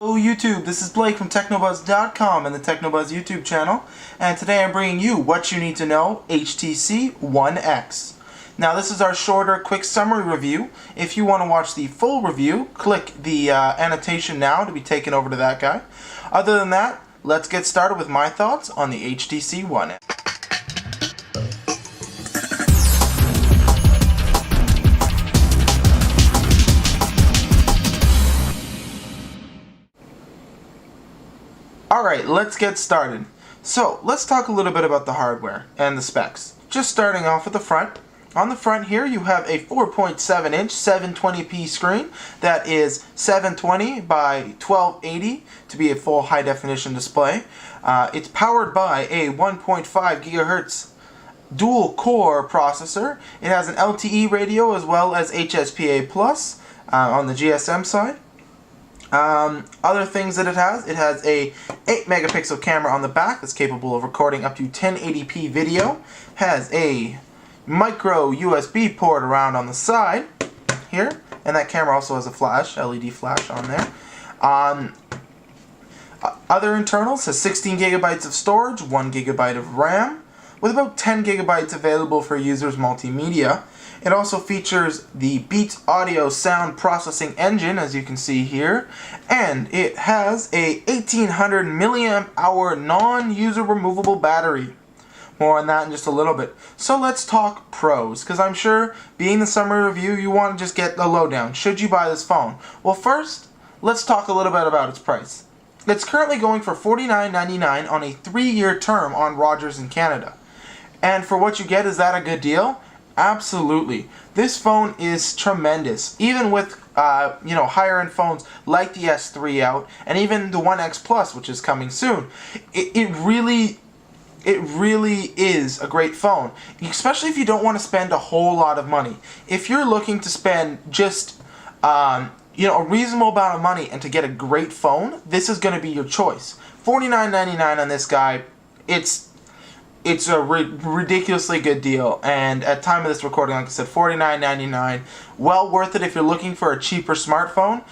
Hello YouTube, this is Blake from techno-buzz.com and the techno-buzz YouTube channel, and today I'm bringing you what you need to know, HTC One X. Now this is our shorter, quick summary review. If you want to watch the full review, click the annotation now to be taken over to that guy. Other than that, let's get started with my thoughts on the HTC One X. Alright, let's get started. So, let's talk a little bit about the hardware and the specs. Just starting off with the front. On the front here, you have a 4.7 inch 720p screen that is 720 by 1280 to be a full high definition display. It's powered by a 1.5 gigahertz dual core processor. It has an LTE radio as well as HSPA Plus on the GSM side. Other things that it has a 8 megapixel camera on the back that's capable of recording up to 1080p video, has a micro USB port around on the side here, and that camera also has a flash, LED flash on there. Other internals has 16 gigabytes of storage, 1 gigabyte of RAM, with about 10 gigabytes available for users multimedia. It also features the Beats Audio sound processing engine, as you can see here, and it has a 1800 milliamp hour non-user removable battery. More on that in just a little bit. So let's talk pros, because I'm sure, being the summary review, you want to just get the lowdown. Should you buy this phone? Well, first, let's talk a little bit about its price. It's currently going for $49.99 on a 3-year term on Rogers in Canada. And for what you get, is that a good deal? Absolutely. This phone is tremendous. Even with higher end phones like the S3 out, and even the One X Plus, which is coming soon, it really is a great phone. Especially if you don't want to spend a whole lot of money. If you're looking to spend just a reasonable amount of money and to get a great phone, this is going to be your choice. $49.99 on this guy. It's a ridiculously good deal, and at time of this recording, like I said, $49.99. Well worth it if you're looking for a cheaper smartphone.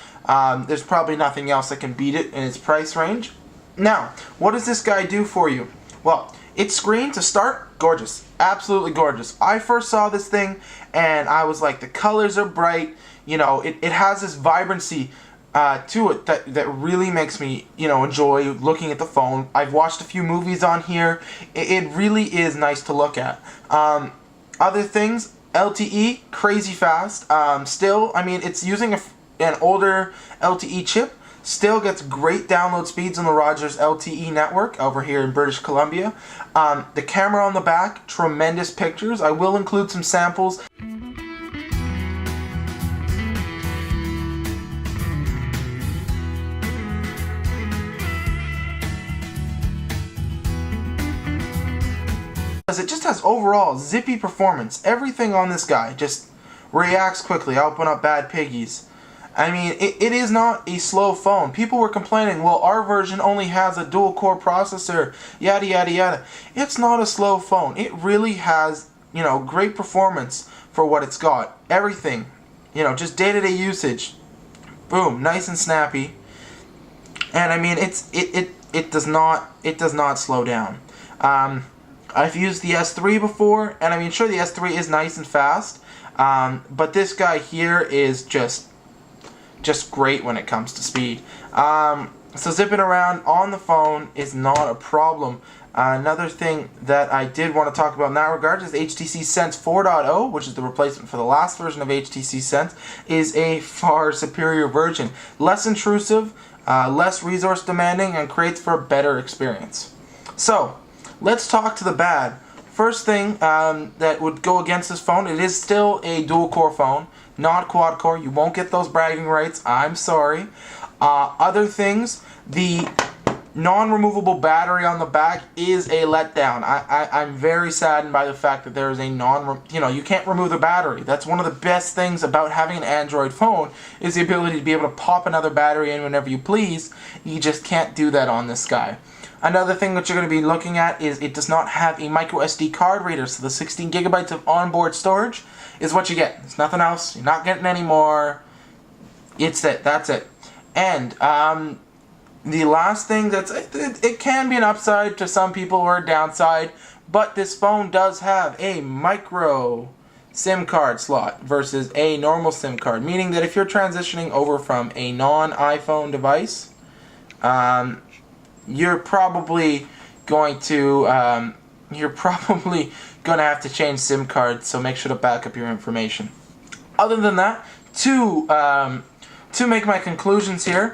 There's probably nothing else that can beat it in its price range. Now, what does this guy do for you? Well, its screen, to start, gorgeous. Absolutely gorgeous. I first saw this thing, and I was like, the colors are bright. It has this vibrancy to it that really makes me enjoy looking at the phone. I've watched a few movies on here. It really is nice to look at. Other things, Lte Crazy Fast. Still, I mean, it's using an older LTE chip. Still gets great download speeds on the Rogers LTE network over here in British Columbia. The camera on the back, tremendous pictures. I will include some samples. It just has overall zippy performance. Everything on this guy just reacts quickly. I'll open up bad piggies. I mean, it is not a slow phone. People were complaining, well, our version only has a dual core processor, yada yada yada. It's not a slow phone. It really has, great performance for what it's got. Everything, just day-to-day usage. Boom, nice and snappy. And I mean, it does not slow down. I've used the S3 before, and I mean, sure, the S3 is nice and fast, but this guy here is just great when it comes to speed. So zipping around on the phone is not a problem. Another thing that I did want to talk about in that regard is HTC Sense 4.0, which is the replacement for the last version of HTC Sense, is a far superior version. Less intrusive, less resource demanding, and creates for a better experience. So, let's talk to the bad. First thing that would go against this phone, it is still a dual-core phone, not quad-core. You won't get those bragging rights. I'm sorry. Other things, the non-removable battery on the back is a letdown. I'm very saddened by the fact that there is a you can't remove the battery. That's one of the best things about having an Android phone, is the ability to be able to pop another battery in whenever you please. You just can't do that on this guy. Another thing that you're going to be looking at is it does not have a micro SD card reader, so the 16 gigabytes of onboard storage is what you get. It's nothing else. You're not getting any more. It's it. That's it. And the last thing it can be an upside to some people or a downside, but this phone does have a micro SIM card slot versus a normal SIM card, meaning that if you're transitioning over from a non-iPhone device, you're probably going to have to change SIM cards, so make sure to back up your information. Other than that, to make my conclusions here,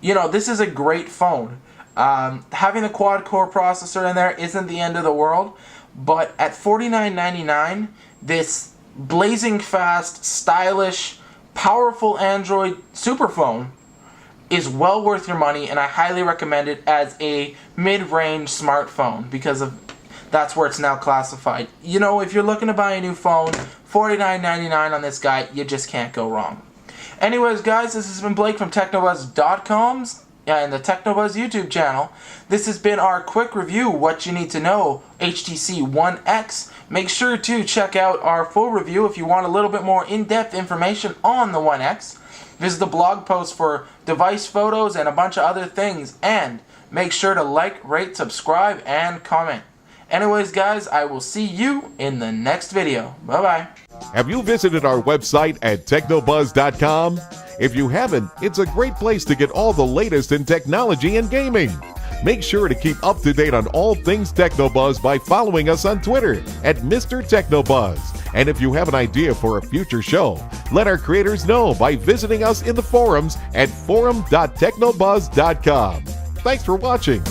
this is a great phone. Having the quad-core processor in there isn't the end of the world, but at $49.99, this blazing fast, stylish, powerful Android superphone is well worth your money, and I highly recommend it as a mid-range smartphone because that's where it's now classified. If you're looking to buy a new phone, $49.99 on this guy, you just can't go wrong. Anyways, guys, this has been Blake from techno-buzz.com and the Techno-Buzz YouTube channel. This has been our quick review, what you need to know, HTC One X. Make sure to check out our full review if you want a little bit more in-depth information on the One X. Visit the blog post for device photos and a bunch of other things. And make sure to like, rate, subscribe, and comment. Anyways, guys, I will see you in the next video. Bye-bye. Have you visited our website at techno-buzz.com? If you haven't, it's a great place to get all the latest in technology and gaming. Make sure to keep up to date on all things Techno-Buzz by following us on Twitter at Mr. Techno-Buzz. And if you have an idea for a future show, let our creators know by visiting us in the forums at forum.technobuzz.com. Thanks for watching.